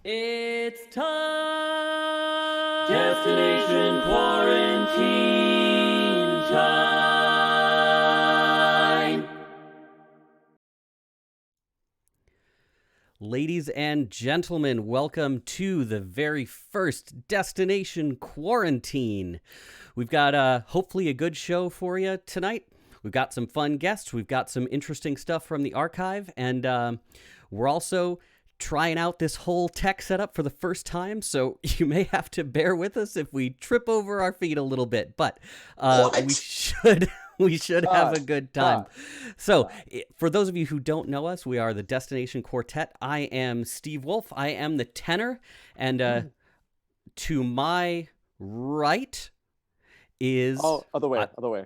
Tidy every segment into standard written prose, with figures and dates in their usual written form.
It's time! Destination Quarantine Time! Ladies and gentlemen, welcome to the very first Destination Quarantine. We've got hopefully a good show for you tonight. We've got some fun guests. We've got some interesting stuff from the archive. And we're also trying out this whole tech setup for the first time, so you may have to bear with us if we trip over our feet a little bit, but we should have a good time. So for those of you who don't know us, we are the Destination Quartet. I am Steve Wolf. I am the tenor, and to my right is other way.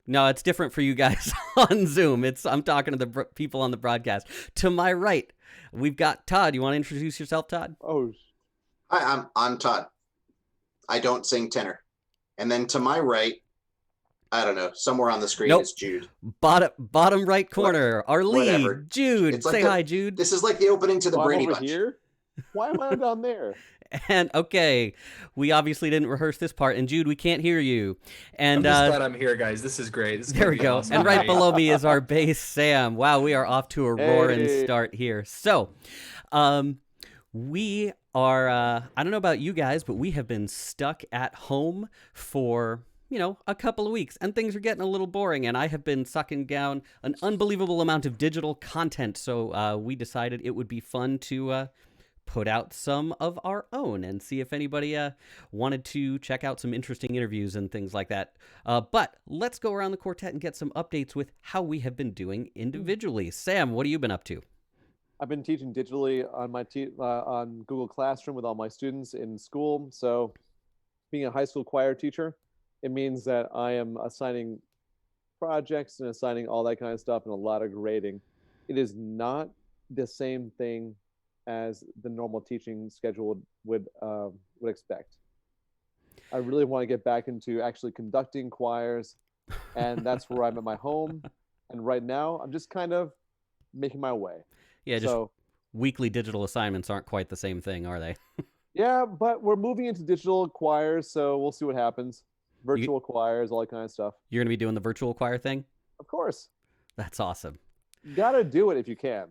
No, it's different for you guys on Zoom. I'm talking to the people on the broadcast. To my right, we've got Todd. You want to introduce yourself, Todd? Hi, I'm Todd. I don't sing tenor. And then to my right, I don't know, somewhere on the screen is Jude. Bottom right corner, our lead, whatever. Jude. Say hi, Jude. This is like the opening to the Brady Bunch. Here? Why am I down there? And okay, we obviously didn't rehearse this part. And Jude, we can't hear you. And I'm just glad I'm here, guys. This is great. This is there we go. Awesome. And right below me is our bass, Sam. Wow, we are off to a roaring start here. So, we are. I don't know about you guys, but we have been stuck at home for a couple of weeks, and things are getting a little boring. And I have been sucking down an unbelievable amount of digital content. So we decided it would be fun to put out some of our own and see if anybody wanted to check out some interesting interviews and things like that. But let's go around the quartet and get some updates with how we have been doing individually. Sam, what have you been up to? I've been teaching digitally on my on Google Classroom with all my students in school. So being a high school choir teacher, it means that I am assigning projects and assigning all that kind of stuff and a lot of grading. It is not the same thing as the normal teaching schedule would expect. I really want to get back into actually conducting choirs, and that's where I'm at my home. And right now, I'm just kind of making my way. Yeah, just weekly digital assignments aren't quite the same thing, are they? Yeah, but we're moving into digital choirs, so we'll see what happens. Virtual choirs, all that kind of stuff. You're going to be doing the virtual choir thing? Of course. That's awesome. You gotta do it if you can.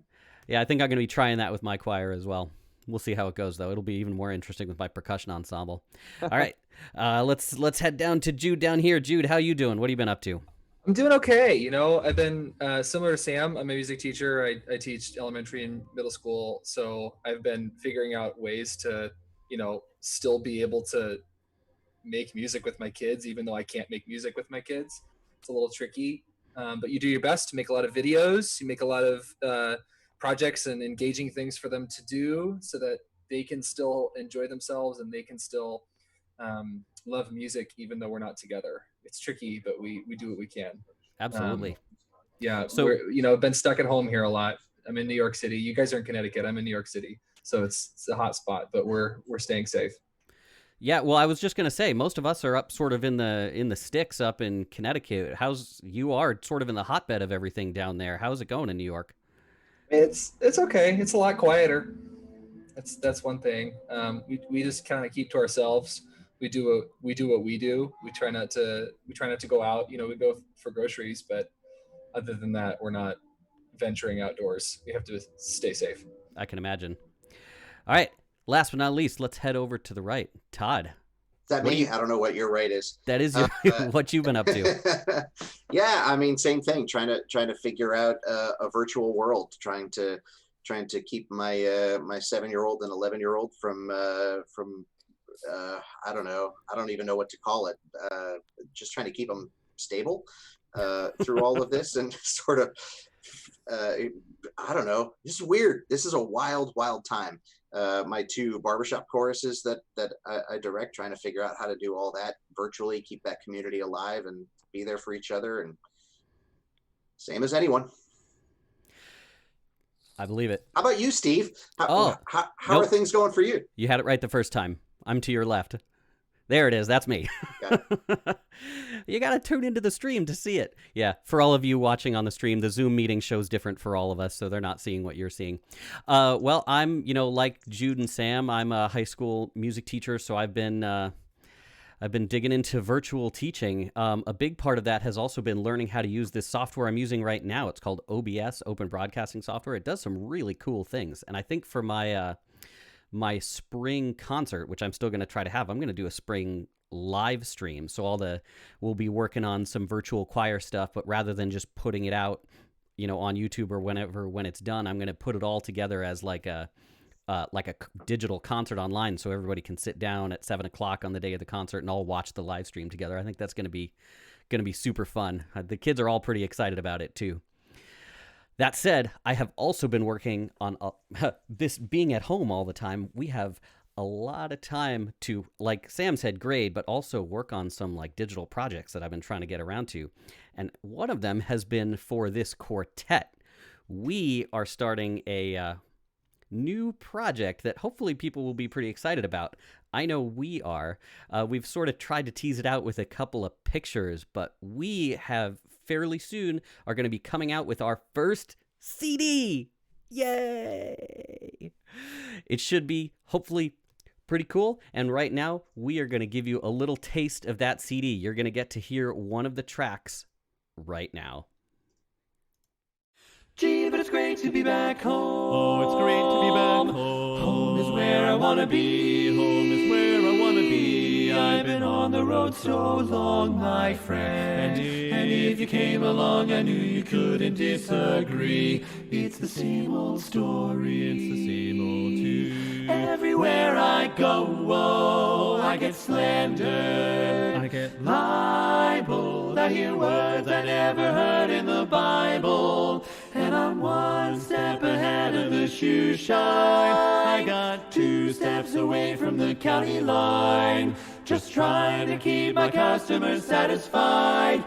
Yeah, I think I'm going to be trying that with my choir as well. We'll see how it goes, though. It'll be even more interesting with my percussion ensemble. All right, let's head down to Jude down here. Jude, how you doing? What have you been up to? I'm doing okay. I've been similar to Sam. I'm a music teacher. I teach elementary and middle school, so I've been figuring out ways to, still be able to make music with my kids, even though I can't make music with my kids. It's a little tricky, but you do your best to make a lot of videos. You make a lot of projects and engaging things for them to do so that they can still enjoy themselves and they can still love music even though we're not together. It's tricky, but we do what we can. Absolutely. So I've been stuck at home here a lot. I'm in New York City. You guys are in Connecticut. I'm in New York City. So it's a hot spot, but we're staying safe. Yeah, well, I was just going to say, most of us are up sort of in the sticks up in Connecticut. You are sort of in the hotbed of everything down there. How's it going in New York? It's okay. It's a lot quieter. That's one thing. We just kind of keep to ourselves. We do what we do. We try not to go out. We go for groceries, but other than that, we're not venturing outdoors. We have to stay safe. I can imagine. All right. Last but not least, let's head over to the right. Todd. Is that me? I don't know what your right is. That is what you've been up to. Yeah, I mean, same thing. Trying to figure out a virtual world. Trying to keep my 7-year-old and 11-year-old from I don't know. I don't even know what to call it. Just trying to keep them stable through all of this and sort of. I don't know. This is weird. This is a wild time. My 2 barbershop choruses that I direct, trying to figure out how to do all that virtually, keep that community alive and be there for each other, and same as anyone. I believe it. How about you, Steve? How are things going for you? You had it right the first time. I'm to your left. There it is. That's me. Got You got to tune into the stream to see it. Yeah, for all of you watching on the stream, the Zoom meeting shows different for all of us, so they're not seeing what you're seeing. Well, I'm, like Jude and Sam, I'm a high school music teacher, so I've been digging into virtual teaching. A big part of that has also been learning how to use this software I'm using right now. It's called OBS, Open Broadcasting Software. It does some really cool things, and I think for my spring concert, which I'm still going to try to have, I'm going to do a spring live stream. So we'll be working on some virtual choir stuff, but rather than just putting it out, on YouTube or when it's done, I'm going to put it all together as like a digital concert online, so everybody can sit down at 7:00 on the day of the concert and all watch the live stream together. I think that's going to be super fun. The kids are all pretty excited about it too. That said, I have also been working on this being at home all the time. We have a lot of time to, like Sam said, grade, but also work on some like digital projects that I've been trying to get around to. And one of them has been for this quartet. We are starting a new project that hopefully people will be pretty excited about. I know we are. We've sort of tried to tease it out with a couple of pictures, but we have fairly soon are going to be coming out with our first CD. Yay! It should be hopefully pretty cool. And right now, we are going to give you a little taste of that CD. You're going to get to hear one of the tracks right now. Gee, but it's great to be back home. Oh, it's great to be back home. Home is where I want to be. Home is where I want to be. I've been on the road so long, my friend. And if you came along, I knew you couldn't disagree. It's the same old story. It's the same old tune. Everywhere I go, oh, I get slandered. I get libeled. I hear words I never heard in the Bible. And I'm one step ahead of the shoe shine. I got 2 steps away from the county line. Just trying to keep my customers satisfied.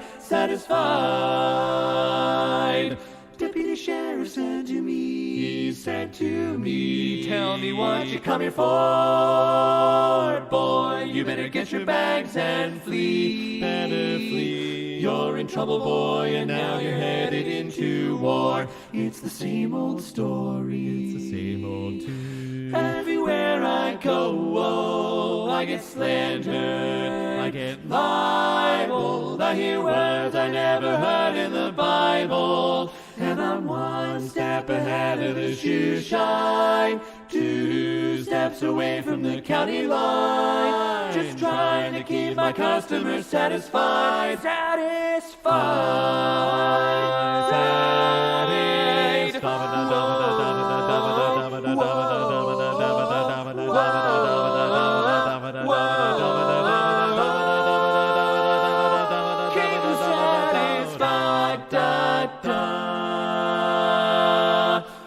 Deputy Sheriff said to me, he said to me, tell me what you come here for, boy. You better get your bags and flee. better flee. You're in trouble, boy, and now you're headed into war. It's the same old story. It's the same old tune. Everywhere I go, oh, I get slandered. I get libeled. I hear words I never heard in the Bible. And I'm one step ahead of the shoe shine. 2 steps away from the county line. Just trying to keep my customers satisfied.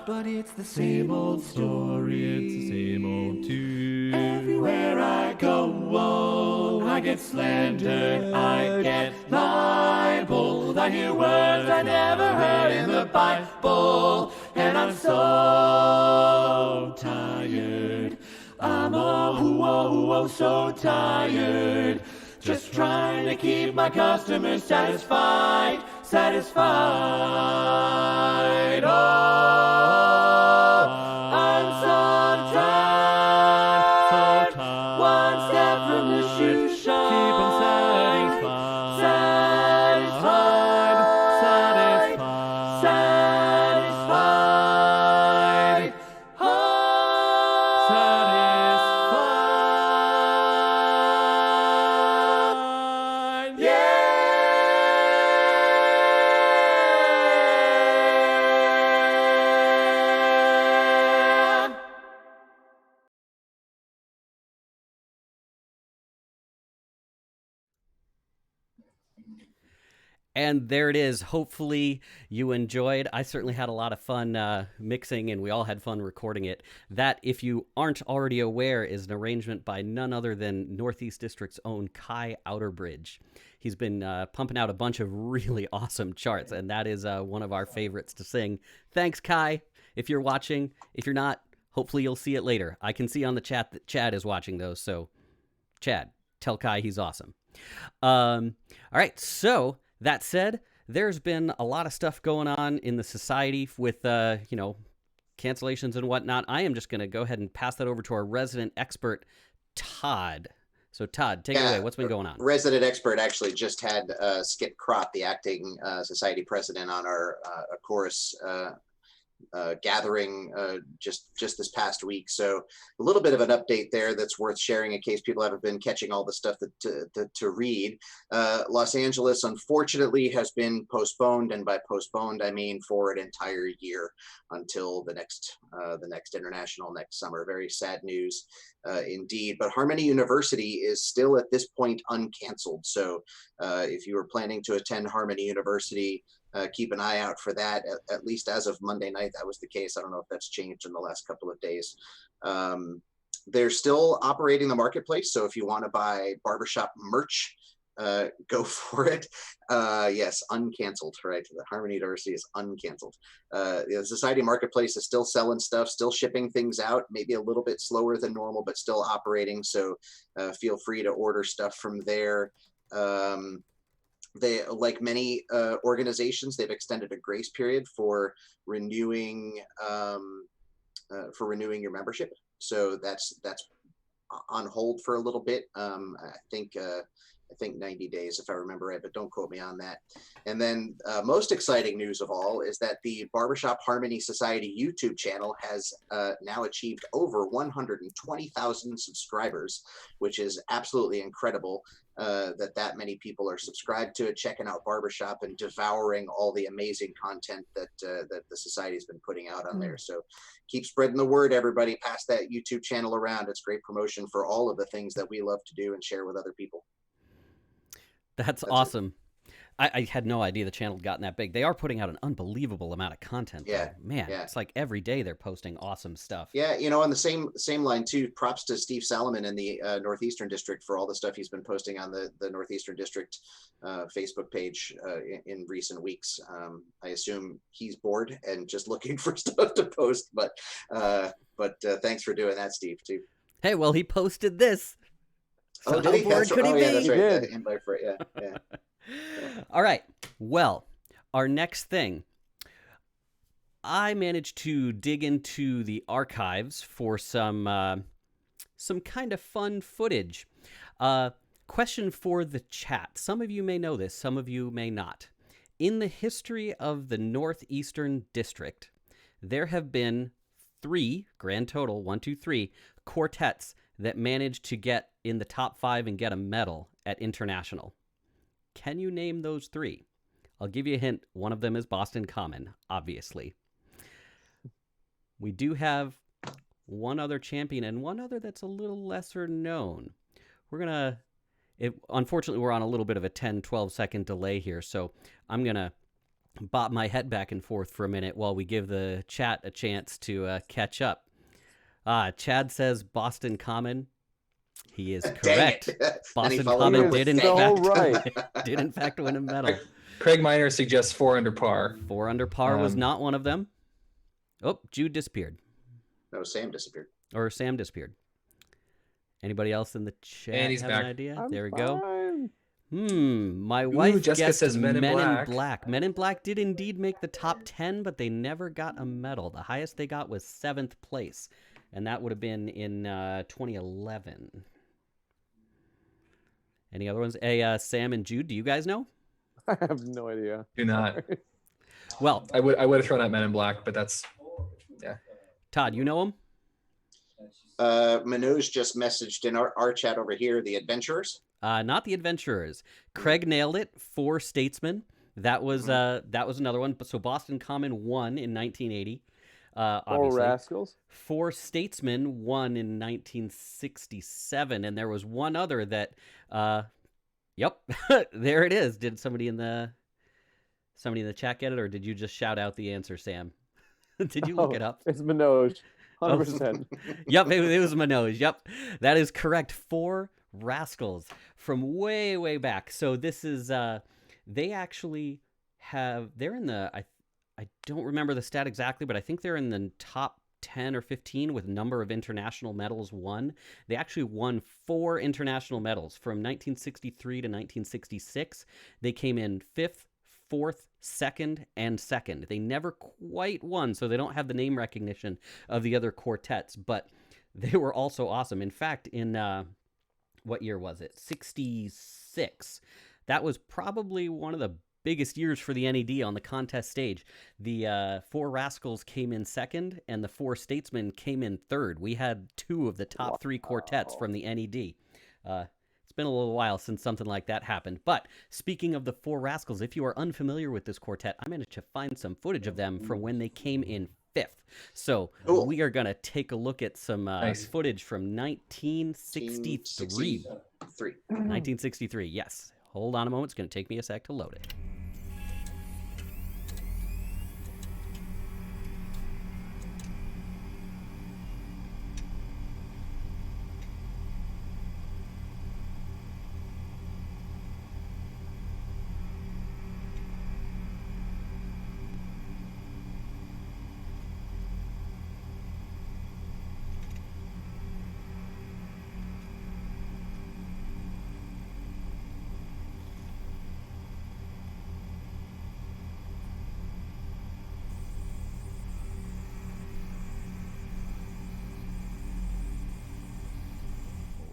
But it's the same old story. It's the same old tune. Everywhere I go, oh, I get slandered, I get libeled. I hear words I never heard in the Bible. And I'm so tired. I'm so tired. Just trying to keep my customers satisfied. Oh, I'm so tired. One step from the shoe shine. Keep 'em satisfied. Satisfied. Oh, Satisfied. yeah. And there it is. Hopefully you enjoyed. I certainly had a lot of fun mixing, and we all had fun recording it. That, if you aren't already aware, is an arrangement by none other than Northeast District's own Kai Outerbridge. He's been pumping out a bunch of really awesome charts, and that is one of our favorites to sing. Thanks, Kai, if you're watching. If you're not, hopefully you'll see it later. I can see on the chat that Chad is watching those, so Chad, Tell Kai he's awesome. All right. So that said, there's been a lot of stuff going on in the society with, cancellations and whatnot. I am just going to go ahead and pass that over to our resident expert, Todd. So, Todd, take it away. What's been going on? Resident expert actually just had Skip Crott, the acting society president, on our chorus gathering just this past week. So a little bit of an update there that's worth sharing in case people haven't been catching all the stuff to read. Los Angeles, unfortunately, has been postponed, and by postponed I mean for an entire year until the next international next summer. Very sad news indeed. But Harmony University is still at this point uncanceled. So if you were planning to attend Harmony University, keep an eye out for that. At least as of Monday night, that was the case. I don't know if that's changed in the last couple of days. They're still operating the marketplace. So if you want to buy barbershop merch, go for it. Yes, uncanceled, right? The Harmony University is uncanceled. The Society Marketplace is still selling stuff, still shipping things out, maybe a little bit slower than normal, but still operating. So feel free to order stuff from there. They, like many organizations, they've extended a grace period for renewing your membership. So that's on hold for a little bit. I think 90 days, if I remember right, but don't quote me on that. And then most exciting news of all is that the Barbershop Harmony Society YouTube channel has now achieved over 120,000 subscribers, which is absolutely incredible that many people are subscribed to it, checking out Barbershop and devouring all the amazing content that the society has been putting out on there. So keep spreading the word, everybody. Pass that YouTube channel around. It's great promotion for all of the things that we love to do and share with other people. That's awesome. I had no idea the channel had gotten that big. They are putting out an unbelievable amount of content. Yeah, though. Man, it's like every day they're posting awesome stuff. Yeah, on the same line too, props to Steve Salomon in the Northeastern District for all the stuff he's been posting on the Northeastern District Facebook page in recent weeks. I assume he's bored and just looking for stuff to post, but thanks for doing that, Steve, too. Hey, well, he posted this. So did he? Bored could he be? Yeah, that's right. He The invite for it. Yeah. All right. Well, our next thing. I managed to dig into the archives for some kind of fun footage. Question for the chat. Some of you may know this, some of you may not. In the history of the Northeastern District, there have been 3, grand total, 1, 2, 3, quartets that managed to get in the top 5 and get a medal at International. Can you name those 3? I'll give you a hint. One of them is Boston Common, obviously. We do have one other champion and one other that's a little lesser known. Unfortunately, we're on a little bit of a 10, 12-second delay here, so I'm going to bob my head back and forth for a minute while we give the chat a chance to catch up. Chad says Boston Common. He is correct. Boston Common did in fact win a medal. Craig Miner suggests 4 under par. 4 under par was not one of them. Oh, Jude disappeared. No, Sam disappeared. Or Sam disappeared. Anybody else in the chat And he's have back. an idea? I'm there we fine. go. My wife Jessica guessed says Men in Black. Black. Men in Black did indeed make the top 10, but they never got a medal. The highest they got was 7th place, and that would have been in 2011. Any other ones? Hey, Sam and Jude, do you guys know? I have no idea. Do not. Well, I would have thrown out Men in Black, but that's Todd, you know him? Minoj just messaged in our chat over here, the Adventurers. Not the Adventurers. Craig nailed it. 4 Statesmen. That was another one. So Boston Common won in 1980. 4 Rascals. 4 Statesmen won in 1967, and there was one other that. Yep, there it is. Did somebody in the chat get it, or did you just shout out the answer, Sam? Did you look it up? It's Minoj. 100%. Yep, it was Minoj. Yep, that is correct. 4 Rascals from way, way back. So this is they actually they're in the I don't remember the stat exactly, but I think they're in the top 10 or 15 with number of international medals won. They actually won 4 international medals from 1963 to 1966. They came in 5th, 4th, 2nd, and 2nd. They never quite won, so they don't have the name recognition of the other quartets, but they were also awesome. In fact, in what year was it? 66. That was probably one of the biggest years for the NED on the contest stage. The Four Rascals came in 2nd, and the Four Statesmen came in 3rd. We had 2 of the top 3 quartets from the NED. It's been a little while since something like that happened. But speaking of the Four Rascals, if you are unfamiliar with this quartet, I managed to find some footage of them from when they came in 5th. So we are going to take a look at some footage from 1963. 1963, yes. Hold on a moment. It's going to take me a sec to load it.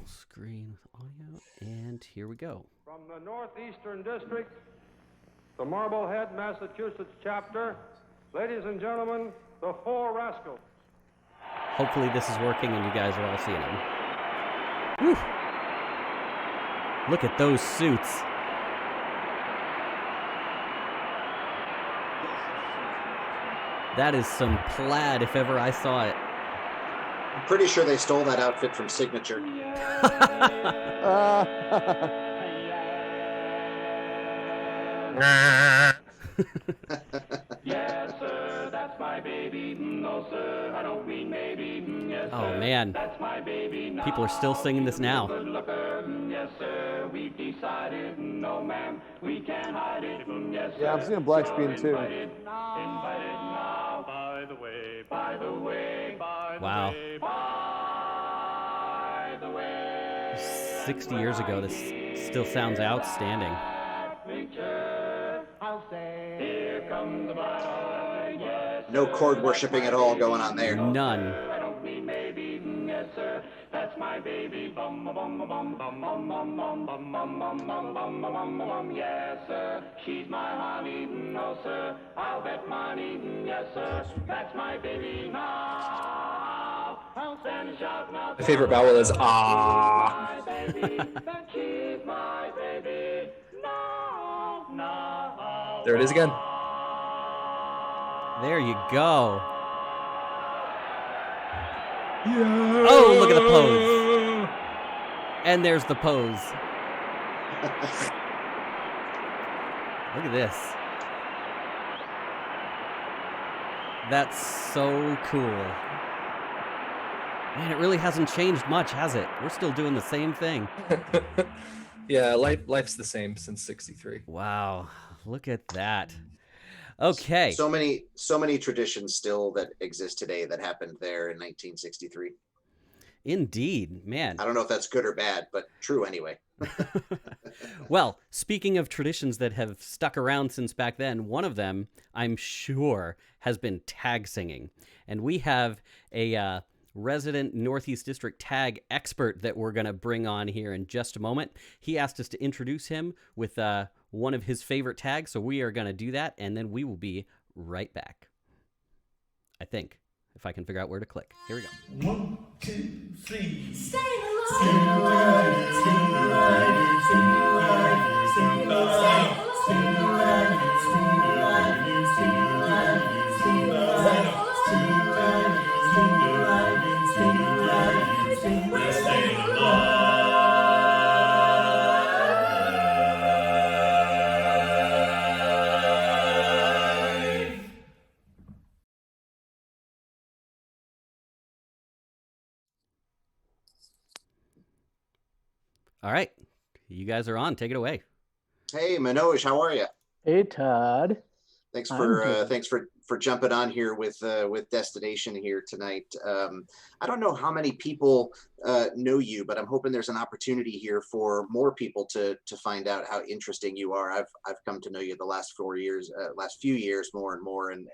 Screen with audio, and here we go. From the Northeastern District, the Marblehead, Massachusetts chapter, ladies and gentlemen, the Four Rascals. Hopefully this is working and you guys are all seeing them. Whew. Look at those suits. That is some plaid if ever I saw it. I'm pretty sure they stole that outfit from Signature. Yes, sir, that's my baby. No, sir, I don't mean maybe. Yes, Oh, sir, man. that's my baby. People are still singing this now. Good looker. Yes, sir, we've decided. No, ma'am, we can't hide it. Yes, sir. Yeah, I'm seeing black screen too. Invited now. By the way, by the way, by the Wow. way, by the way. 60 years ago, this still sounds outstanding. I'll say, here comes the bride. Yes, No chord worshipping at all going on there. None. I don't mean maybe. Yes, sir, that's my baby. Bum bum bum bum bum bum bum bum bum bum bum bum bum bum bum. Yes, sir, she's my honey. No, sir, I'll bet money. Yes, sir, that's my baby now. I'll stand and shout now. My favorite vowel is ah. My baby, she's my baby. No, no. There it is again. There you go. Oh, look at the pose. And there's the pose. Look at this. That's so cool. Man, it really hasn't changed much, has it? We're still doing the same thing. Yeah, life's the same since '63. Wow, look at that. Okay. So many traditions still that exist today that happened there in 1963. Indeed, man. I don't know if that's good or bad, but true anyway. Well, speaking of traditions that have stuck around since back then, one of them, I'm sure, has been tag singing. And we have a resident Northeast District tag expert that we're going to bring on here in just a moment. He asked us to introduce him with one of his favorite tags, so we are going to do that, and then we will be right back. I think, if I can figure out where to click. Here we go. 1, 2, 3. Stay All right, you guys are on. Take it away. Hey, Minoj, how are you? Hey, Todd. Thanks I'm for good. thanks for jumping on here with Destination here tonight. I don't know how many people know you, but I'm hoping there's an opportunity here for more people to find out how interesting you are. I've come to know you the last few years more and more, and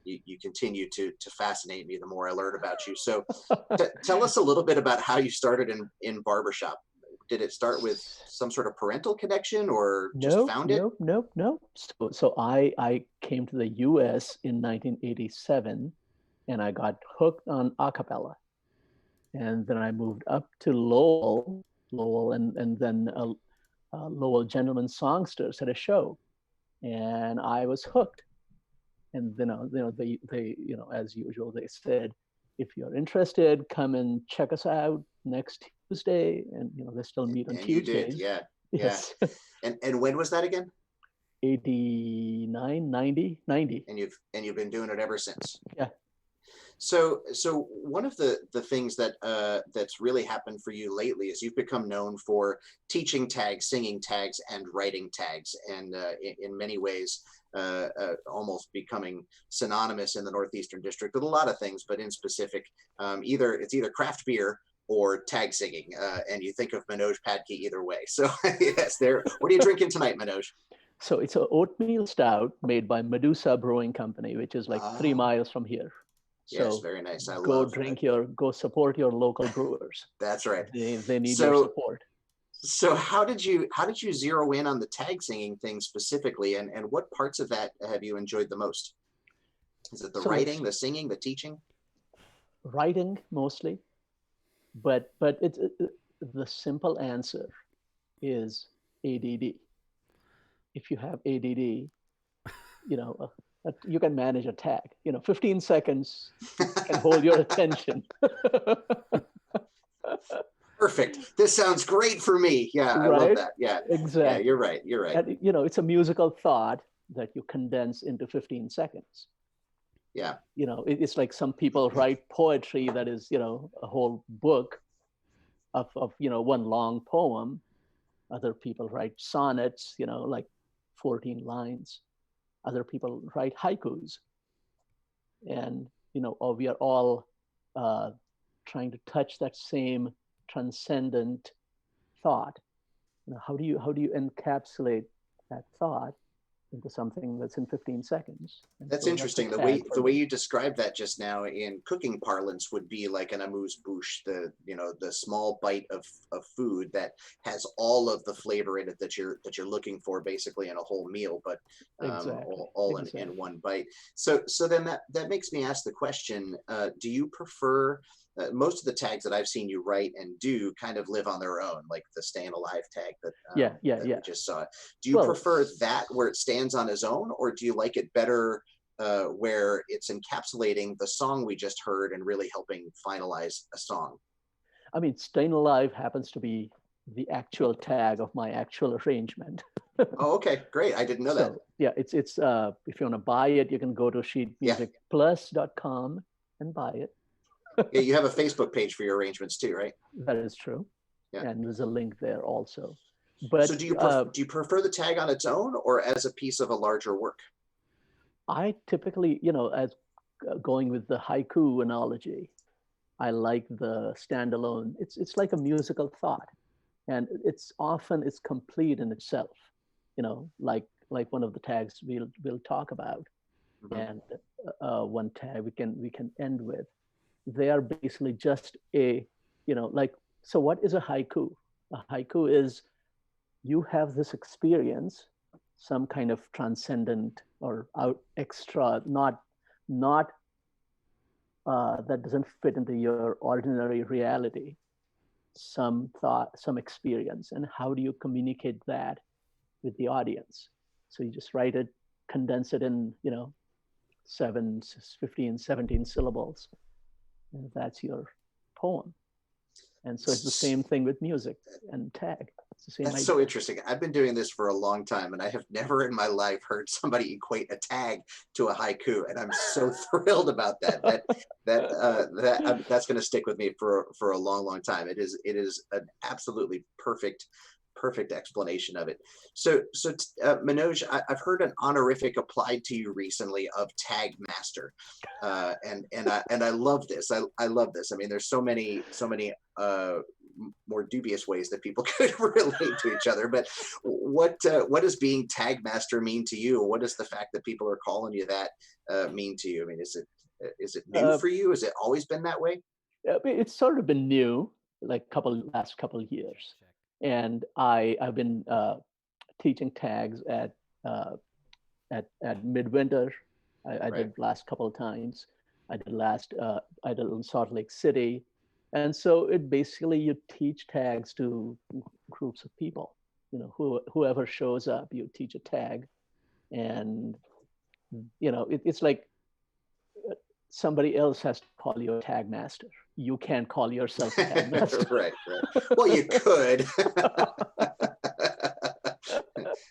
you continue to fascinate me the more I learn about you. So tell us a little bit about how you started in barbershop. Did it start with some sort of parental connection, or just found it? Nope. So I came to the U.S. in 1987, and I got hooked on a cappella, and then I moved up to Lowell, and then Lowell Gentlemen Songsters had a show, and I was hooked. And then they as usual they said, if you're interested, come and check us out next Tuesday, and they still meet on Tuesdays. You did, yeah. Yes. And when was that again? 89, 90. And you've been doing it ever since. Yeah. So one of the things that's really happened for you lately is you've become known for teaching tags, singing tags, and writing tags, and in many ways almost becoming synonymous in the Northeastern District with a lot of things, but in specific, it's either craft beer or tag singing, and you think of Minoj Padki either way. So yes, what are you drinking tonight, Minoj? So it's an oatmeal stout made by Medusa Brewing Company, which is like 3 miles from here. So yes, very nice. Go support your local brewers. That's right. They need your support. So how did you zero in on the tag singing thing specifically, and what parts of that have you enjoyed the most? Is it the writing, the singing, the teaching? Writing mostly, but the simple answer is ADD. If you have ADD, you can manage a tag. 15 seconds can hold your attention. Perfect. This sounds great for me. Yeah, I love that. Yeah, exactly. Yeah, you're right. And, it's a musical thought that you condense into 15 seconds. Yeah. It's like some people write poetry that is, a whole book of one long poem. Other people write sonnets, like 14 lines. Other people write haikus. And, we are all trying to touch that same transcendent thought. How do you encapsulate that thought into something that's in 15 seconds? That's interesting. The way you described that just now in cooking parlance would be like an amuse-bouche, the small bite of food that has all of the flavor in it that you're looking for basically in a whole meal, but in one bite. So then that makes me ask the question, do you prefer most of the tags that I've seen you write and do kind of live on their own, like the Staying Alive tag that we just saw. Do you prefer that where it stands on its own, or do you like it better where it's encapsulating the song we just heard and really helping finalize a song? I mean, Staying Alive happens to be the actual tag of my actual arrangement. Oh, okay, great. I didn't know that. Yeah, it's if you want to buy it, you can go to sheetmusicplus.com and buy it. Yeah, you have a Facebook page for your arrangements too, right? That is true. Yeah. And there's a link there also. But so do you prefer the tag on its own or as a piece of a larger work? I typically, as going with the haiku analogy, I like the standalone. It's like a musical thought, and it's complete in itself. Like one of the tags we'll talk about, and one tag we can end with. They are basically just so what is a haiku? A haiku is you have this experience, some kind of transcendent or extra, not that doesn't fit into your ordinary reality, some thought, some experience, and how do you communicate that with the audience? So you just write it, condense it in 7, 15, 17 syllables. And that's your poem. And so it's the same thing with music and tag. It's the same idea. So interesting. I've been doing this for a long time, and I have never in my life heard somebody equate a tag to a haiku, and I'm so thrilled about that. That's going to stick with me for a long, long time. It is an absolutely perfect perfect explanation of it. So Manoj, I've heard an honorific applied to you recently of tag master, and I love this. I love this. I mean, there's so many more dubious ways that people could relate to each other. But what does being tag master mean to you? What does the fact that people are calling you that mean to you? I mean, is it new for you? Has it always been that way? It's sort of been new, like last couple of years, and I've been teaching tags at Midwinter. I did last couple of times. I did in Salt Lake City, and so it basically you teach tags to groups of people. You know, whoever shows up, you teach a tag, and you know it's like somebody else has to call you a tag master. You can't call yourself a tag master. Right. Well, you could.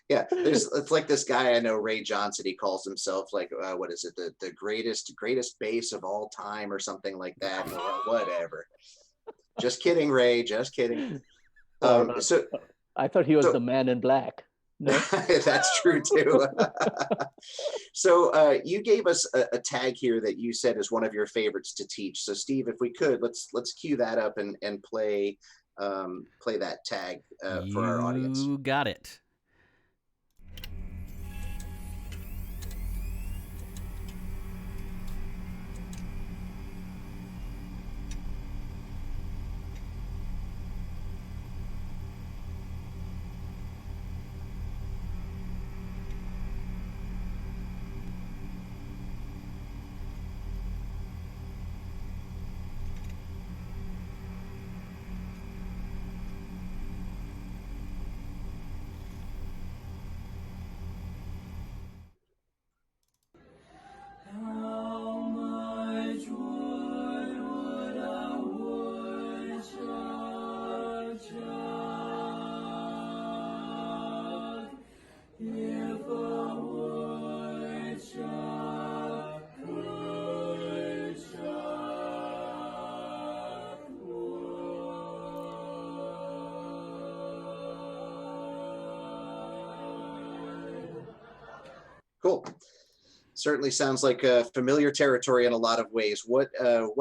Yeah, it's like this guy I know, Ray Johnson. He calls himself like, what is it, the greatest bass of all time or something like that. Well, whatever. Just kidding, Ray. Just kidding. So I thought he was the Man in Black. No? That's true too. So you gave us a tag here that you said is one of your favorites to teach. So Steve, if we could, let's cue that up and play that tag for our audience. You got it. Cool. Certainly sounds like familiar territory in a lot of ways. What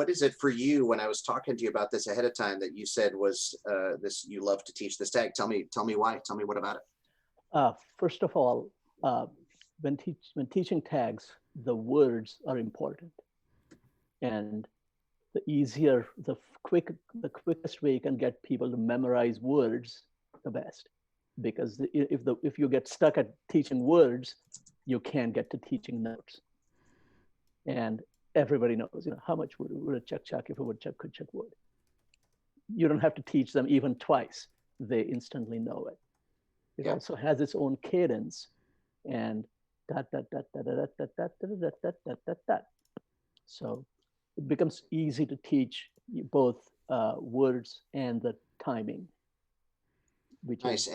is it for you? When I was talking to you about this ahead of time, that you said was this, you love to teach this tag. Tell me why. Tell me what about it. First of all, when teaching tags, the words are important, and the quickest way you can get people to memorize words, the best. Because if you get stuck at teaching words, you can't get to teaching notes. And everybody knows, you know, how much would a chuck if a woodchuck could chuck wood. You don't have to teach them even twice. They instantly know it. It also has its own cadence, and so it becomes easy to teach both words and the timing. Which nice.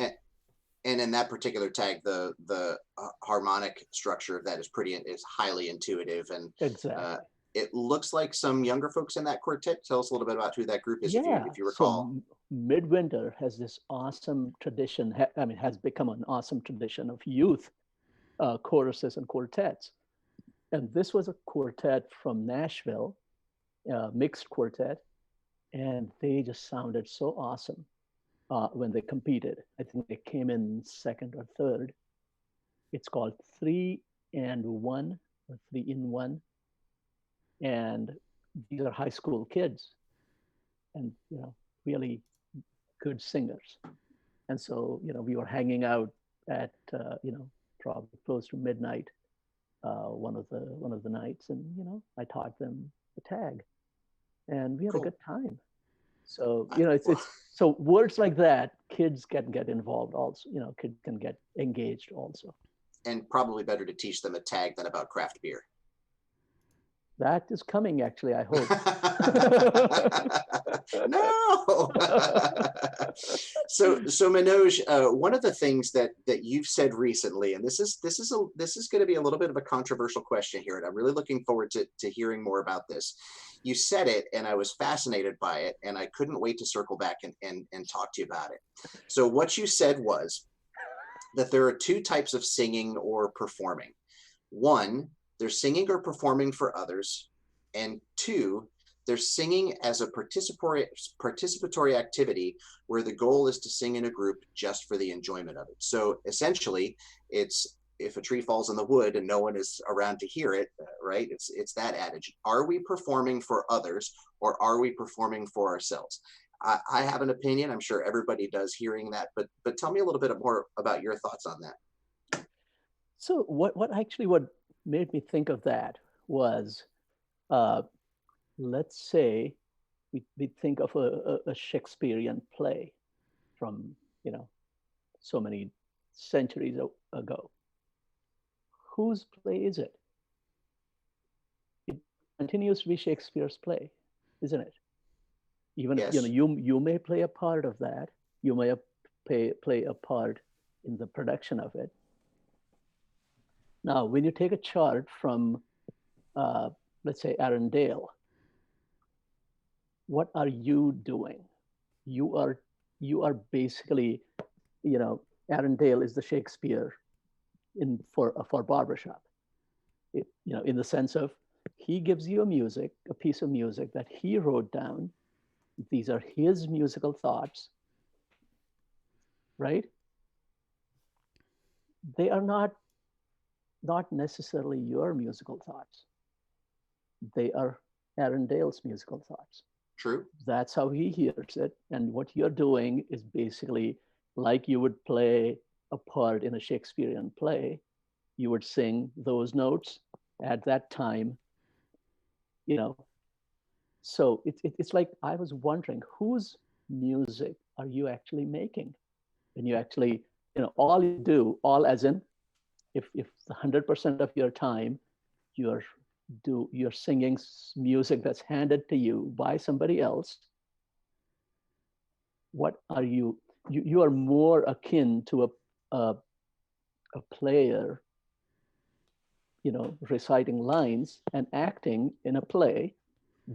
And in that particular tag, the harmonic structure of that is highly intuitive, and exactly. It looks like some younger folks in that quartet. Tell us a little bit about who that group is, if you recall. So Midwinter has this awesome tradition. Has become an awesome tradition of youth choruses and quartets. And this was a quartet from Nashville, mixed quartet, and they just sounded so awesome. When they competed. I think they came in second or third. It's called 3 and 1 or 3 in 1. And these are high school kids, and you know, really good singers. And so, you know, we were hanging out at probably close to midnight one of the nights, and you know, I taught them the tag, and we had a good time. So, you know, it's so words like that, kids can get involved also, you know, kids can get engaged also. And probably better to teach them a tag than about craft beer. That is coming, actually, I hope. No. So Manoj, one of the things that you've said recently, and this is going to be a little bit of a controversial question here, and I'm really looking forward to hearing more about this. You said it, and I was fascinated by it, and I couldn't wait to circle back and talk to you about it. So what you said was that there are two types of singing or performing. One, they're singing or performing for others, and two, they're singing as a participatory activity where the goal is to sing in a group just for the enjoyment of it. So essentially, it's if a tree falls in the wood and no one is around to hear it, right? It's that adage. Are we performing for others, or are we performing for ourselves? I have an opinion. I'm sure everybody does hearing that, but tell me a little bit more about your thoughts on that. So what made me think of that was, let's say we think of a Shakespearean play from, so many centuries ago. Whose play is it? It continues to be Shakespeare's play, isn't it? Even Yes. if you may play a part of that, you may play a part in the production of it. Now, when you take a chart from, let's say, Arundel, what are you doing? You are basically, Arundel is the Shakespeare for barbershop. In the sense of, he gives you a piece of music that he wrote down. These are his musical thoughts, right? They are not necessarily your musical thoughts. They are Arundel's musical thoughts. True. That's how he hears it. And what you're doing is basically like you would play a part in a Shakespearean play. You would sing those notes at that time, So it's like, I was wondering, whose music are you actually making? And you actually, all as in, if 100% of your time you're singing music that's handed to you by somebody else, what are you are more akin to a player, reciting lines and acting in a play,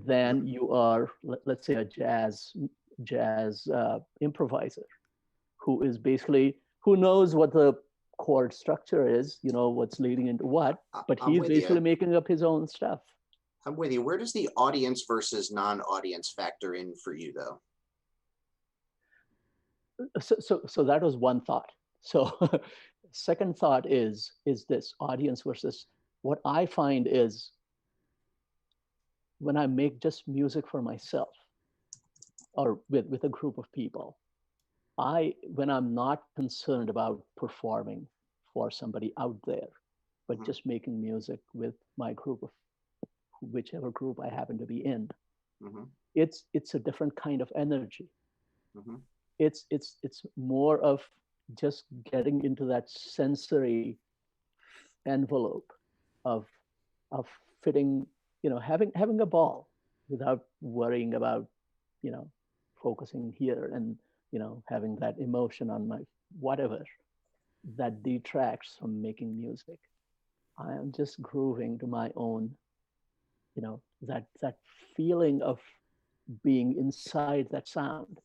than you are, let's say, a jazz improviser who knows what the chord structure is, what's leading into what, but he's basically making up his own stuff. I'm with you. Where does the audience versus non-audience factor in for you, though? So that was one thought. So second thought is this audience versus, what I find is, when I make just music for myself or with a group of people, when I'm not concerned about performing for somebody out there, but just making music with my group of whichever group I happen to be in, it's a different kind of energy. It's more of just getting into that sensory envelope of fitting, having a ball without worrying about, focusing here and, having that emotion on my whatever that detracts from making music. I am just grooving to my own, that feeling of being inside that sound.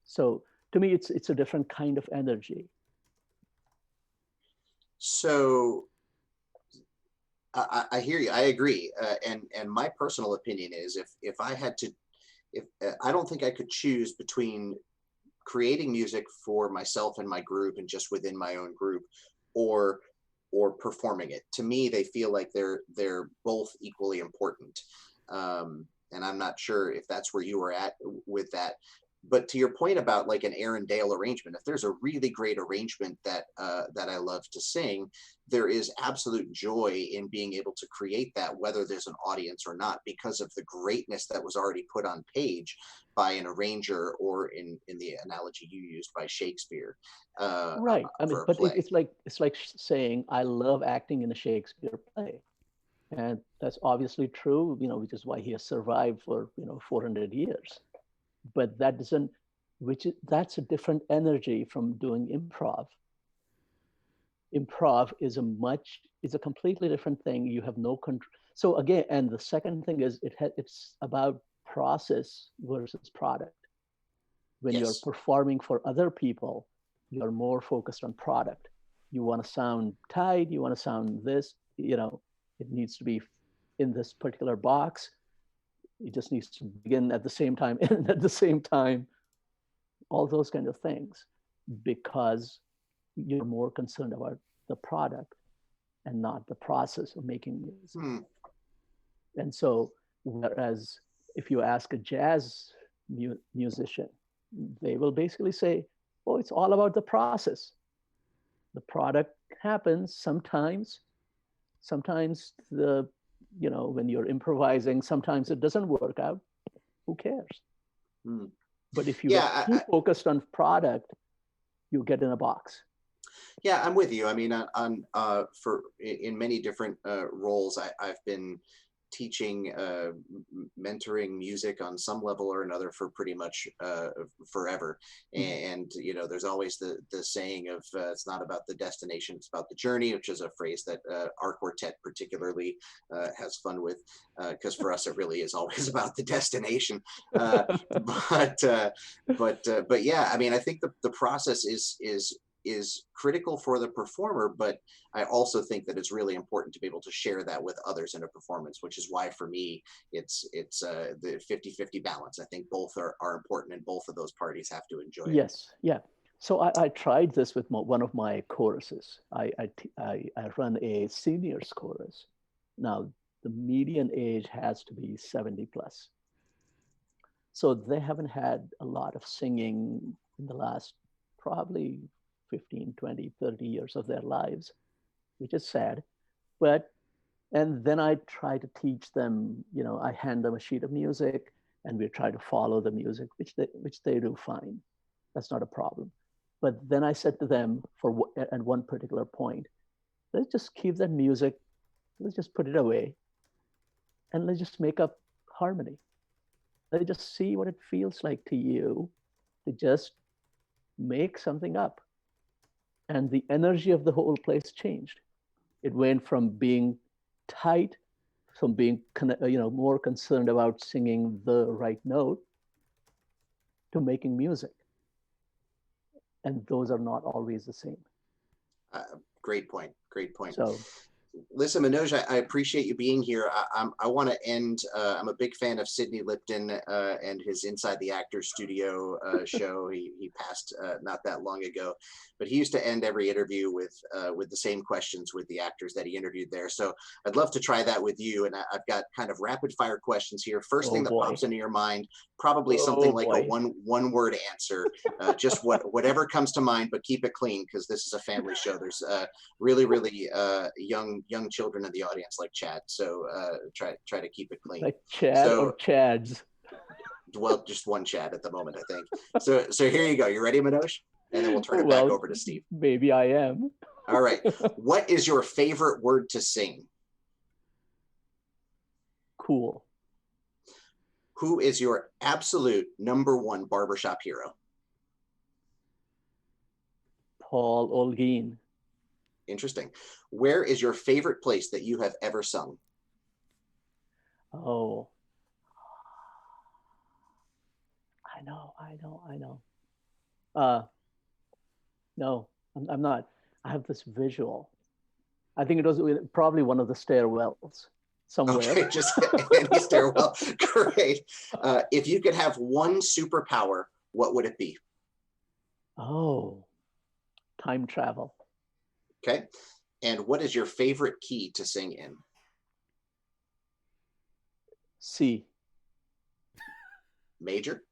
So to me, it's a different kind of energy. So I hear you. I agree. And my personal opinion is, if I had to, I don't think I could choose between creating music for myself and my group and just within my own group, or performing it. To me, they feel like they're both equally important. And I'm not sure if that's where you were at with that. But to your point about like an Arundel arrangement, if there's a really great arrangement that I love to sing, there is absolute joy in being able to create that, whether there's an audience or not, because of the greatness that was already put on page by an arranger, or in the analogy you used, by Shakespeare. Right. I mean, but it's like saying, I love acting in a Shakespeare play. And that's obviously true, which is why he has survived for, 400 years. But that doesn't, that's a different energy from doing improv. Improv is a completely different thing. You have no control. So again, and the second thing is it's about process versus product. When Yes. you're performing for other people, you're more focused on product. You want to sound tight, you want to sound this, it needs to be in this particular box. It just needs to begin at the same time, and at the same time, all those kind of things, because you're more concerned about the product and not the process of making music. And so, whereas if you ask a jazz musician, they will basically say, oh, it's all about the process. The product happens sometimes when you're improvising, sometimes it doesn't work out. Who cares? But if you get too focused on product, you get in a box. Yeah, I'm with you. I mean, in many different roles, I've been teaching, mentoring music on some level or another for pretty much forever. And there's always the saying of it's not about the destination, it's about the journey, which is a phrase that our quartet particularly has fun with, because for us it really is always about the destination. But yeah, I mean, I think the process is critical for the performer, but I also think that it's really important to be able to share that with others in a performance, which is why for me it's the 50-50 balance. I think both are important, and both of those parties have to enjoy it. Yes, yeah. So I tried this with one of my choruses. I run a seniors chorus. Now the median age has to be 70 plus. So they haven't had a lot of singing in the last probably 15, 20, 30 years of their lives, which is sad. And then I try to teach them, I hand them a sheet of music and we try to follow the music, which they do fine. That's not a problem. But then I said to them at one particular point, let's just keep that music, let's just put it away and let's just make up harmony. Let's just see what it feels like to you to just make something up. And the energy of the whole place changed. It went from being tight, from being more concerned about singing the right note, to making music. And those are not always the same. Great point. So, listen, Minoj, I appreciate you being here. I want to end. I'm a big fan of Sidney Lipton and his Inside the Actors Studio show. He passed not that long ago, but he used to end every interview with the same questions with the actors that he interviewed there. So I'd love to try that with you. And I've got kind of rapid fire questions here. First thing that pops into your mind, probably something like a one word answer. Just whatever comes to mind, but keep it clean, because this is a family show. There's really young children in the audience, like Chad. So try to keep it clean. Like Chad or Chads? Well, just one Chad at the moment, I think. So here you go. You ready, Minoj? And then we'll turn it back over to Steve. Maybe I am. All right. What is your favorite word to sing? Cool. Who is your absolute number one barbershop hero? Paul Olguin. Interesting. Where is your favorite place that you have ever sung? Oh, I know. No, I'm not. I have this visual. I think it was probably one of the stairwells somewhere. Okay, just any stairwell. Great. If you could have one superpower, what would it be? Oh, time travel. Okay. And what is your favorite key to sing in? C. Major?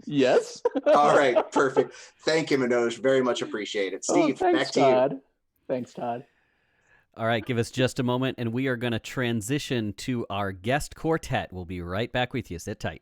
Yes. All right, perfect. Thank you, Minoj. Very much appreciate it. Steve, back to you. Thanks, Todd. All right, give us just a moment, and we are going to transition to our guest quartet. We'll be right back with you. Sit tight.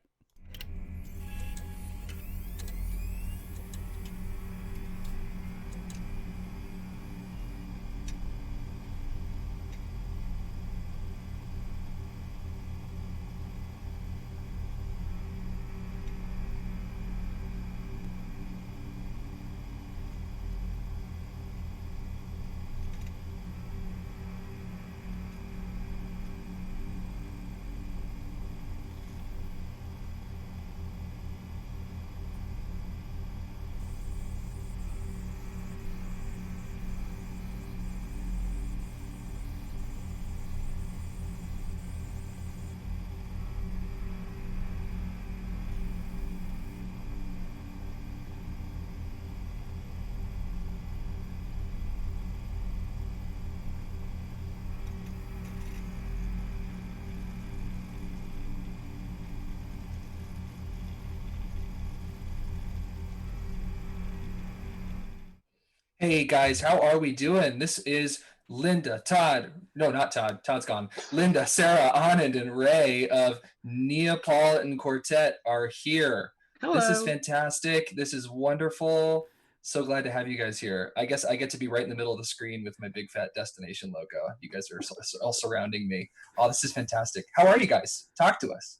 Hey guys, how are we doing? This is Linda, Todd, no, not Todd, Todd's gone. Linda, Sarah, Anand, and Ray of Neapolitan Quartet are here. This is Hello. fantastic. This is wonderful. So glad to have you guys here. I guess I get to be right in the middle of the screen with my big fat destination logo. You guys are all surrounding me. Oh, this is fantastic. How are you guys? Talk to us.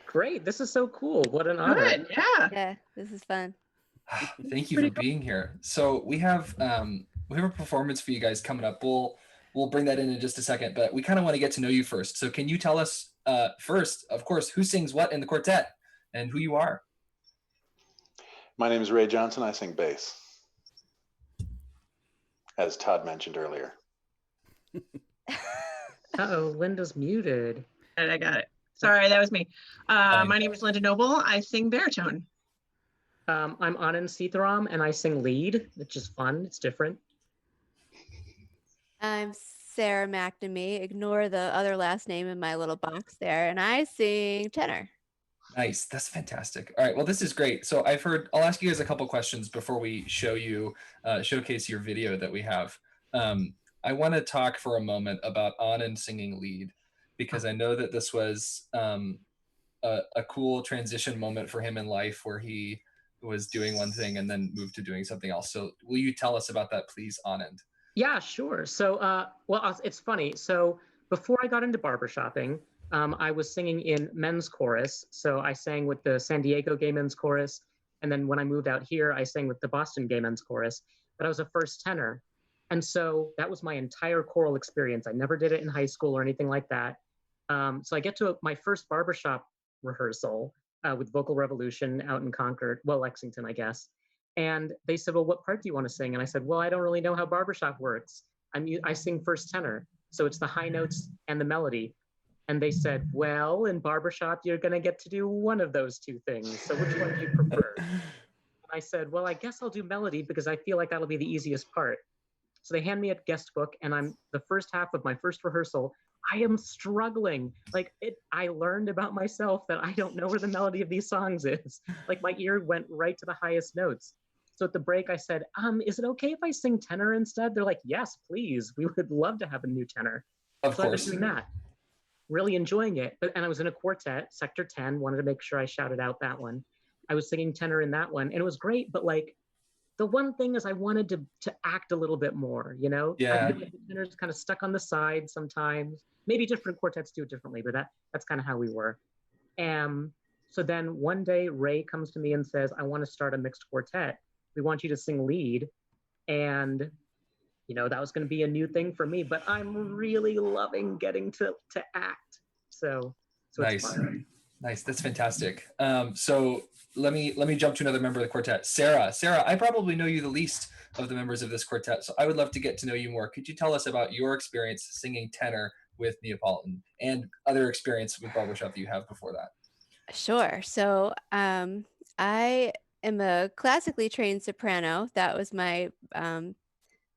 Great. This is so cool. What an honor. Good. Yeah. Yeah, this is fun. Thank you for being here. So we have a performance for you guys coming up. We'll bring that in just a second, but we kind of want to get to know you first. So can you tell us first, of course, who sings what in the quartet and who you are? My name is Ray Johnson. I sing bass, as Todd mentioned earlier. Uh-oh, Linda's muted. All right, I got it. Sorry, that was me. My name is Linda Noble. I sing baritone. I'm Anand Sitharam, and I sing lead, which is fun. It's different. I'm Sarah McNamee. Ignore the other last name in my little box there, and I sing tenor. Nice. That's fantastic. All right. Well, this is great. So I'll ask you guys a couple questions before we showcase your video that we have. I want to talk for a moment about Anand singing lead, because I know that this was a cool transition moment for him in life where he was doing one thing and then moved to doing something else. So will you tell us about that, please, Anand? Yeah, sure. So, it's funny. So before I got into barbershopping, I was singing in men's chorus. So I sang with the San Diego Gay Men's Chorus. And then when I moved out here, I sang with the Boston Gay Men's Chorus. But I was a first tenor. And so that was my entire choral experience. I never did it in high school or anything like that. So I get to my first barbershop rehearsal with Vocal Revolution out in Concord, Lexington, I guess. And they said, well, what part do you want to sing? And I said, well, I don't really know how barbershop works. I sing first tenor. So it's the high notes and the melody. And they said, well, in barbershop, you're going to get to do one of those two things. So which one do you prefer? And I said, well, I guess I'll do melody because I feel like that'll be the easiest part. So they hand me a guest book, and I'm the first half of my first rehearsal. I am struggling. I learned about myself that I don't know where the melody of these songs is. Like my ear went right to the highest notes. So at the break, I said, is it okay if I sing tenor instead? They're like, yes, please. We would love to have a new tenor. Of so course. I was doing that, really enjoying it. And I was in a quartet, Sector 10, wanted to make sure I shouted out that one. I was singing tenor in that one, and it was great, but the one thing is I wanted to act a little bit more, you know? Yeah. I feel like the tenor's kind of stuck on the side sometimes. Maybe different quartets do it differently, but that's kind of how we were. So then one day Ray comes to me and says, I want to start a mixed quartet. We want you to sing lead. And, that was going to be a new thing for me, but I'm really loving getting to act. So Nice. It's fun. Nice. That's fantastic. So let me jump to another member of the quartet. Sarah, I probably know you the least of the members of this quartet, so I would love to get to know you more. Could you tell us about your experience singing tenor with Neapolitan and other experience with barbershop that you have before that? Sure. So I am a classically trained soprano. That was my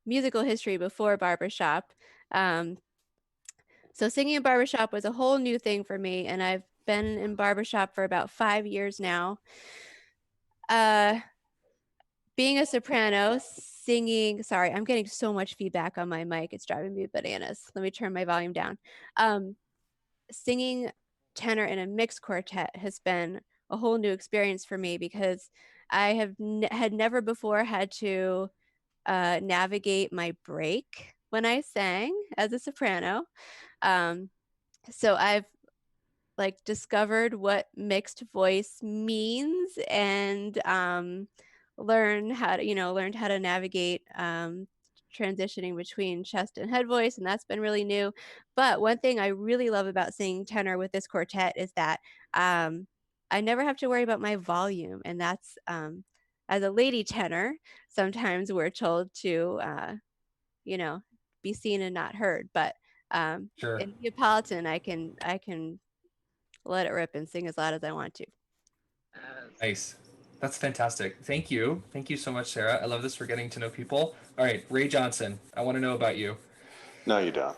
musical history before barbershop. So singing in barbershop was a whole new thing for me, and I've been in barbershop for about 5 years now. Being a soprano, singing, sorry, I'm getting so much feedback on my mic. It's driving me bananas. Let me turn my volume down. Singing tenor in a mixed quartet has been a whole new experience for me because I had never before had to navigate my break when I sang as a soprano. So I've discovered what mixed voice means and learned how to navigate transitioning between chest and head voice, and that's been really new. But one thing I really love about singing tenor with this quartet is that I never have to worry about my volume, and that's as a lady tenor, sometimes we're told to be seen and not heard, but Sure. in Neapolitan I can let it rip and sing as loud as I want to. Nice. That's fantastic. Thank you. Thank you so much, Sarah. I love this for getting to know people. All right, Ray Johnson, I want to know about you. No, you don't.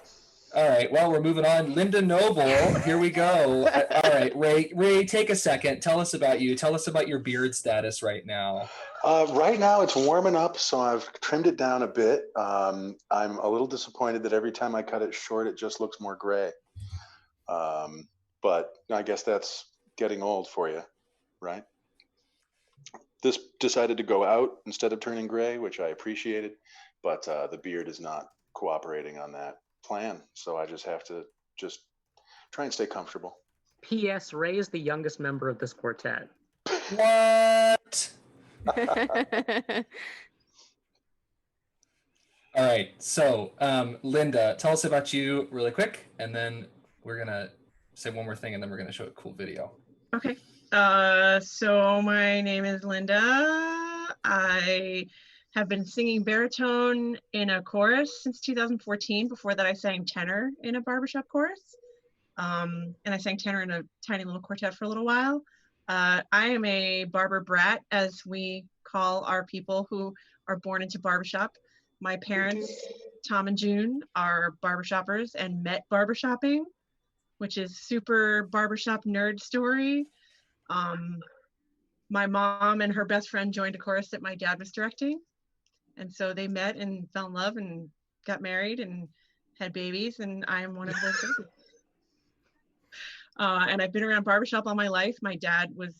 All right. Well, we're moving on. Linda Noble, here we go. All right, Ray, take a second. Tell us about you. Tell us about your beard status right now. Right now it's warming up, so I've trimmed it down a bit. I'm a little disappointed that every time I cut it short, it just looks more gray. But I guess that's getting old for you, right? This decided to go out instead of turning gray, which I appreciated, but the beard is not cooperating on that plan. So I just have to just try and stay comfortable. P.S. Ray is the youngest member of this quartet. What? All right. So, Linda, tell us about you really quick, and then we're going to say one more thing, and then we're going to show a cool video. Okay. So my name is Linda. I have been singing baritone in a chorus since 2014. Before that, I sang tenor in a barbershop chorus. And I sang tenor in a tiny little quartet for a little while. I am a barber brat, as we call our people who are born into barbershop. My parents, Tom and June, are barbershoppers and met barbershopping, which is super barbershop nerd story. My mom and her best friend joined a chorus that my dad was directing. And so they met and fell in love and got married and had babies, and I'm one of those babies. And I've been around barbershop all my life. My dad was,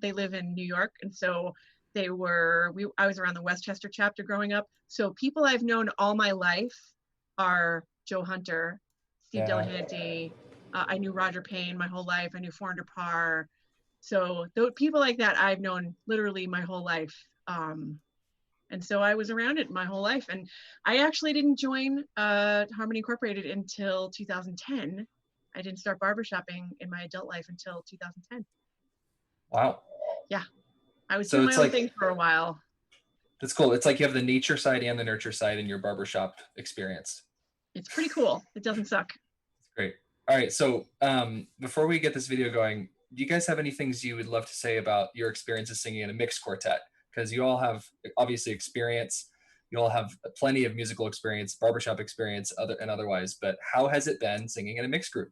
they live in New York. And so I was around the Westchester chapter growing up. So people I've known all my life are Joe Hunter, Steve Delahanty. I knew Roger Payne my whole life. I knew Four Under Par. So people like that I've known literally my whole life. And so I was around it my whole life. And I actually didn't join Harmony Incorporated until 2010. I didn't start barbershopping in my adult life until 2010. Wow. Yeah. I was doing my own thing for a while. That's cool. It's like you have the nature side and the nurture side in your barbershop experience. It's pretty cool. It doesn't suck. That's great. All right. So before we get this video going, do you guys have any things you would love to say about your experiences singing in a mixed quartet? Because you all have obviously experience. You all have plenty of musical experience, barbershop experience, and otherwise. But how has it been singing in a mixed group?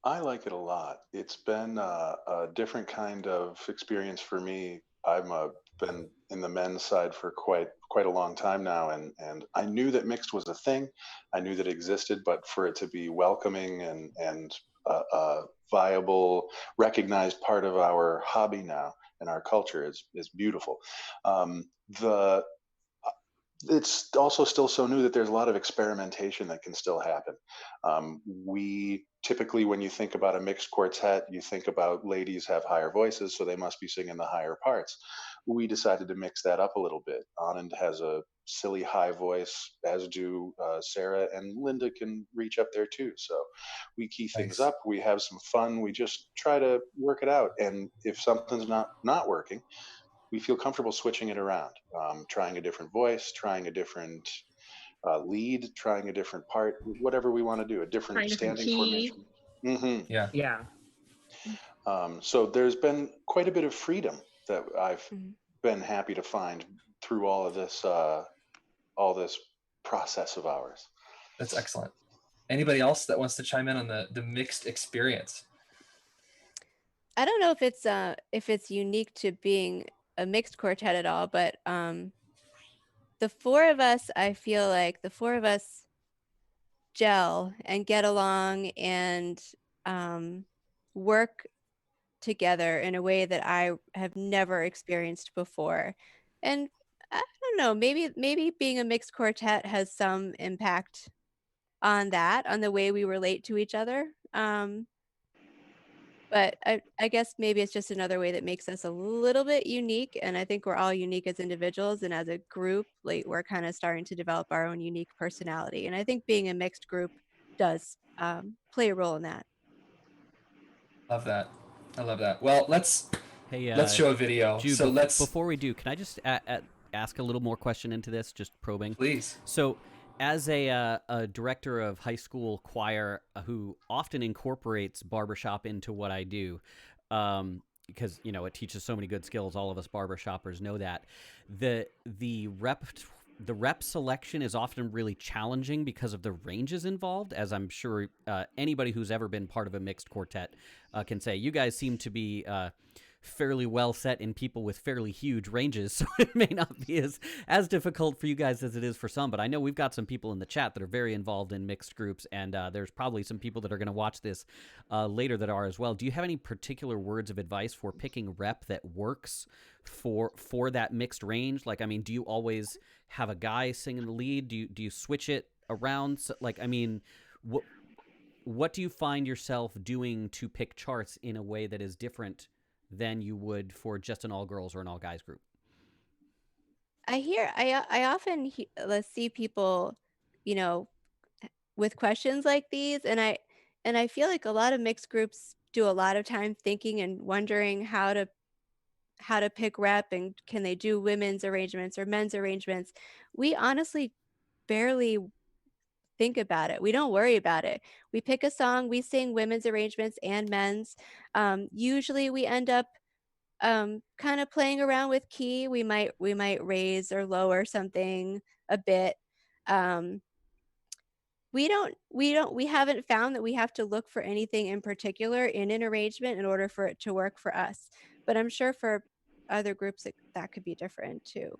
I like it a lot. It's been a different kind of experience for me. I've been in the men's side for quite a long time now, and I knew that mixed was a thing. I knew that it existed, but for it to be welcoming and a viable, recognized part of our hobby now and our culture is beautiful. It's also still so new that there's a lot of experimentation that can still happen. We typically, when you think about a mixed quartet, you think about ladies have higher voices, so they must be singing the higher parts. We decided to mix that up a little bit. Anand has a silly high voice, as do Sarah, and Linda can reach up there too. So we key things up, we have some fun, we just try to work it out. And if something's not working, we feel comfortable switching it around, trying a different voice, trying a different lead, trying a different part, whatever we want to do, a different standing formation. Mm-hmm. Yeah. So there's been quite a bit of freedom that I've been happy to find through all of this process of ours. That's excellent. Anybody else that wants to chime in on the mixed experience? I don't know if it's unique to being a mixed quartet at all, but the four of us, I feel like the four of us gel and get along and work together in a way that I have never experienced before. And I don't know, maybe being a mixed quartet has some impact on that, on the way we relate to each other. But I guess maybe it's just another way that makes us a little bit unique. And I think we're all unique as individuals, and as a group, like we're kind of starting to develop our own unique personality. And I think being a mixed group does play a role in that. Love that. I love that. Well, let's show a video. Jude, So before we do, can I just ask a little more question into this, just probing? Please. So as a director of high school choir who often incorporates barbershop into what I do, because it teaches so many good skills, all of us barbershoppers know that, the the rep selection is often really challenging because of the ranges involved, as I'm sure anybody who's ever been part of a mixed quartet can say. You guys seem to be fairly well set in people with fairly huge ranges, so it may not be as difficult for you guys as it is for some. But I know we've got some people in the chat that are very involved in mixed groups, and there's probably some people that are going to watch this later that are as well. Do you have any particular words of advice for picking rep that works for that mixed range? Like, I mean, do you always have a guy singing the lead? Do you switch it around? So, like, I mean, what do you find yourself doing to pick charts in a way that is different than you would for just an all girls or an all guys group? I often see people, you know, with questions like these, and I feel like a lot of mixed groups do a lot of time thinking and wondering how to pick rep, and can they do women's arrangements or men's arrangements. We honestly barely think about it. We don't worry about it. We pick a song, we sing women's arrangements and men's. Usually we end up kind of playing around with key. We might raise or lower something a bit. We haven't found that we have to look for anything in particular in an arrangement in order for it to work for us. But I'm sure for other groups that could be different too.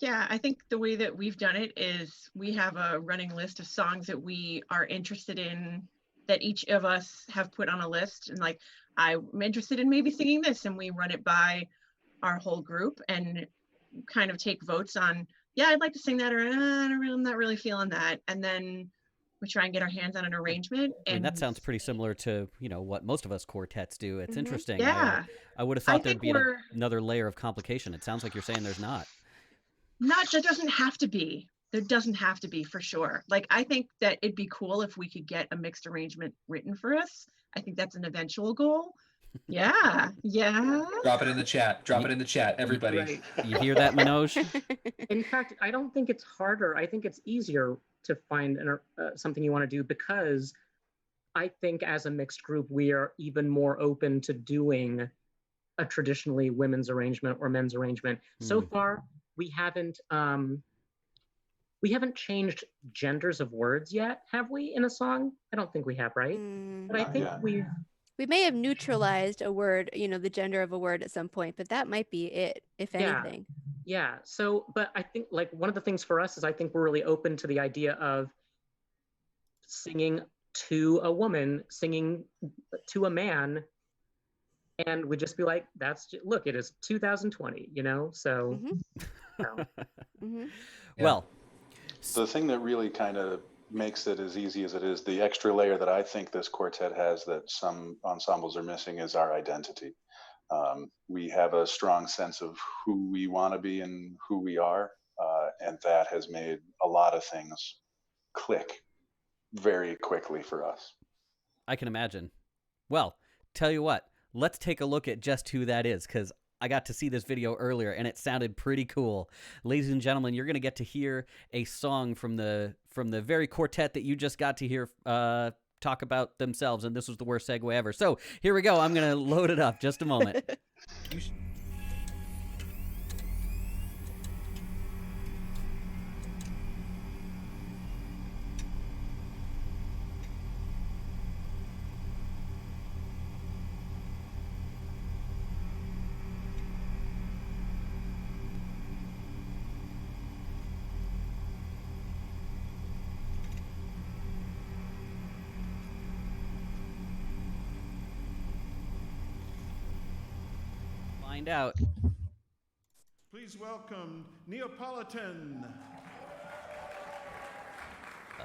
Yeah, I think the way that we've done it is we have a running list of songs that we are interested in, that each of us have put on a list, and like, I'm interested in maybe singing this, and we run it by our whole group and kind of take votes on, yeah, I'd like to sing that, or I'm not really feeling that, and then we try and get our hands on an arrangement. And I mean, that sounds pretty similar to, you know, what most of us quartets do. It's interesting. Yeah, I would have thought there'd be another layer of complication. It sounds like you're saying there's not. There doesn't have to be. There doesn't have to be, for sure. Like, I think that it'd be cool if we could get a mixed arrangement written for us. I think that's an eventual goal. Yeah. Drop it in the chat. Drop it in the chat, everybody. Right. You hear that, Minoj? In fact, I don't think it's harder. I think it's easier to find something you want to do, because I think as a mixed group, we are even more open to doing a traditionally women's arrangement or men's arrangement. So far, we haven't changed genders of words yet, have we, in a song? I don't think we have, right? But I think we may have neutralized a word, you know, the gender of a word at some point, but that might be it, if anything. Yeah. So, but I think, like, one of the things for us is I think we're really open to the idea of singing to a woman, singing to a man, and we just be like, look, it is 2020, you know? So, Well, the thing that really kind of makes it as easy as it is, the extra layer that I think this quartet has that some ensembles are missing, is our identity. We have a strong sense of who we want to be and who we are, and that has made a lot of things click very quickly for us. I can imagine. Well, tell you what, let's take a look at just who that is, because I got to see this video earlier and it sounded pretty cool. Ladies and gentlemen, you're going to get to hear a song from the very quartet that you just got to hear talk about themselves, and this was the worst segue ever. So here we go. I'm going to load it up. Just a moment. Out. Please welcome Neapolitan.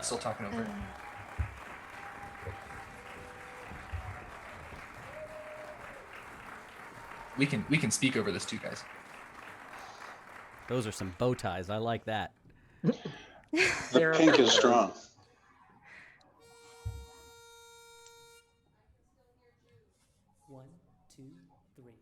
Still talking over it. We can speak over this too, guys. Those are some bow ties. I like that. The pink is strong. One, two, three.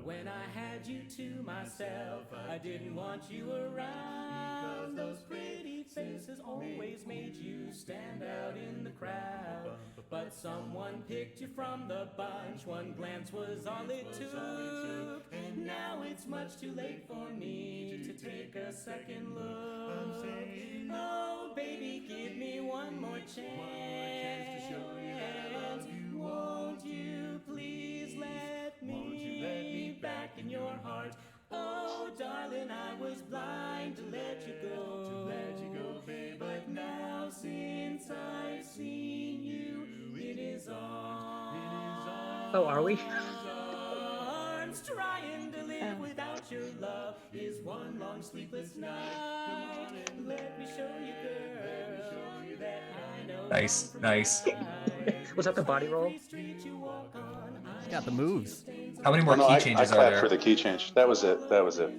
When I had you to myself, I didn't want you around, because those pretty faces This has always made you stand out in the crowd. But someone picked you from the bunch. One glance was all it took. And now it's much too late for me to take a second look. I'm saying, oh, baby, give me one more chance to show you that I love you. Won't you please let me back in your heart? Oh, darling, I was blind to let you go, babe. But now since I've seen you in his arms, Oh, are we? trying to live without your love is one long sleepless night. Let me show you, girl, that I know. Nice, nice. Was that the body roll? Got the moves. How many more key changes I are clapped there? for the key change. That was it. That was it.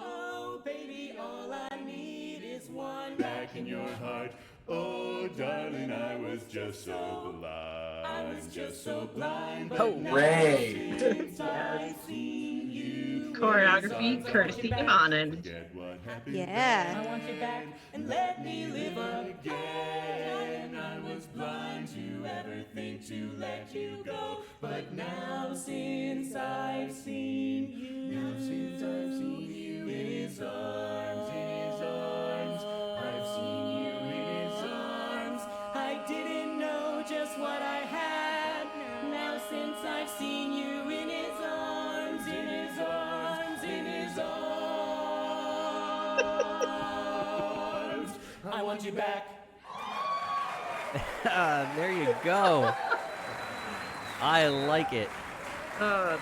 Oh, baby, all I need is one back in your heart. Oh, darling, I was just so blind. I was just so blind. But Hooray! Choreography courtesy of Anand. Yeah. I want you back and let me live again. I was blind to ever think to let you go. But now since I've seen you, in his arms, I've seen you in his arms. I didn't know just what I had. Now since I've seen you in his arms, I want you back. There you go. I like it. I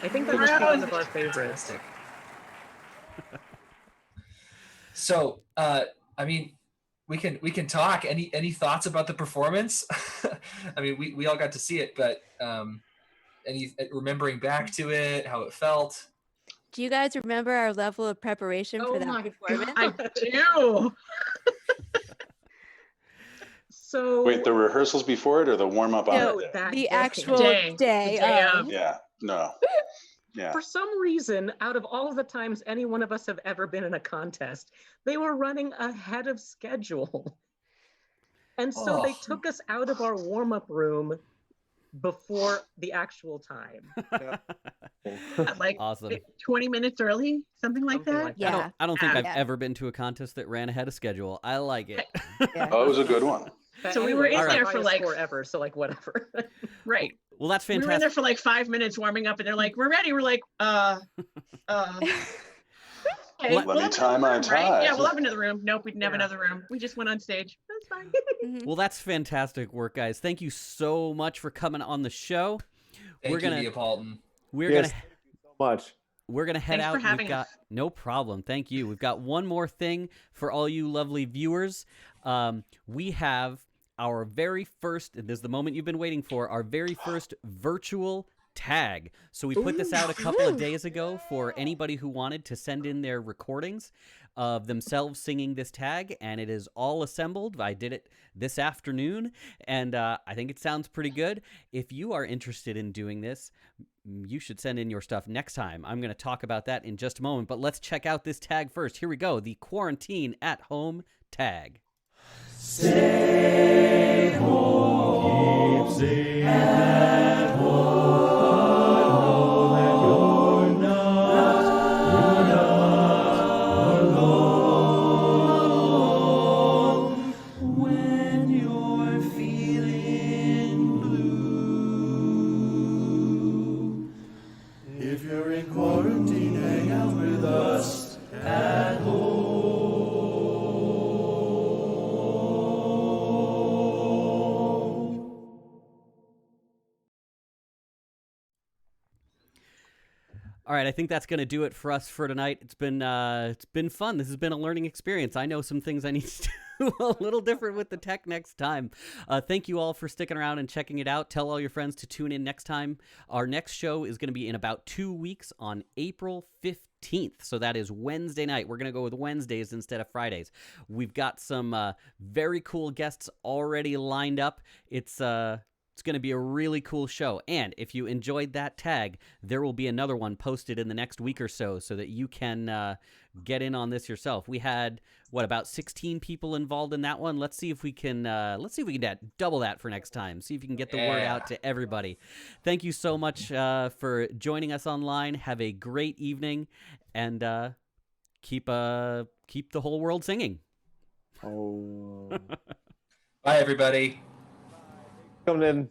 think that was one of our favorites. So, I mean, we can talk. Any thoughts about the performance? I mean, we all got to see it, but any remembering back to it, how it felt? Do you guys remember our level of preparation for that performance? I do. So Wait, the rehearsals before it or the warm up on No, the day? the actual Day. day. The day of. of. Yeah, no. Yeah. for some reason, out of all of the times any one of us have ever been in a contest, they were running ahead of schedule. And so they took us out of our warm-up room before the actual time. Like Awesome. 20 minutes early, something like Something that. like Yeah. I don't think I've Yeah. ever been to a contest that ran ahead of schedule. I like it. Yeah. Oh, it was a good one. But So we were in anyway, there highest for like score ever, so like whatever. right. Well, that's We were in fantastic. there for like 5 minutes warming up, and they're like, "We're ready." We're like, okay, Let me have tie another my room, tie. Right? Yeah, we'll have another room. Nope, we didn't have Yeah. another room. We just went on stage. That's fine. Mhm. Well, that's fantastic work, guys. Thank you so much for coming on the show. Thank We're you, gonna Neapolitan. we're Yes, gonna thank you so much. we're gonna head Thanks for out. having We've got us. no problem. Thank you. We've got one more thing for all you lovely viewers. We have our very first, and this is the moment you've been waiting for, our very first virtual tag. So we put this out a couple of days ago for anybody who wanted to send in their recordings of themselves singing this tag, and it is all assembled. I did it this afternoon, and I think it sounds pretty good. If you are interested in doing this, you should send in your stuff next time. I'm going to talk about that in just a moment, but let's check out this tag first. Here we go, the Quarantine at Home tag. Stay home, keep safe at home, and you're not alone. When you're feeling blue, if you're in quarantine, hang out with us at home. All right, I think that's going to do it for us for tonight. It's been fun. This has been a learning experience. I know some things I need to do a little different with the tech next time. Thank you all for sticking around and checking it out. Tell all your friends to tune in next time. Our next show is going to be in about 2 weeks on April 15th. So that is Wednesday night. We're going to go with Wednesdays instead of Fridays. We've got some very cool guests already lined up. It's It's going to be a really cool show. And if you enjoyed that tag, there will be another one posted in the next week or so that you can get in on this yourself. We had, about 16 people involved in that one. Let's see if we can double that for next time. See if you can get the word out to everybody. Thank you so much for joining us online. Have a great evening, and keep the whole world singing. Oh. Bye, everybody. Coming in.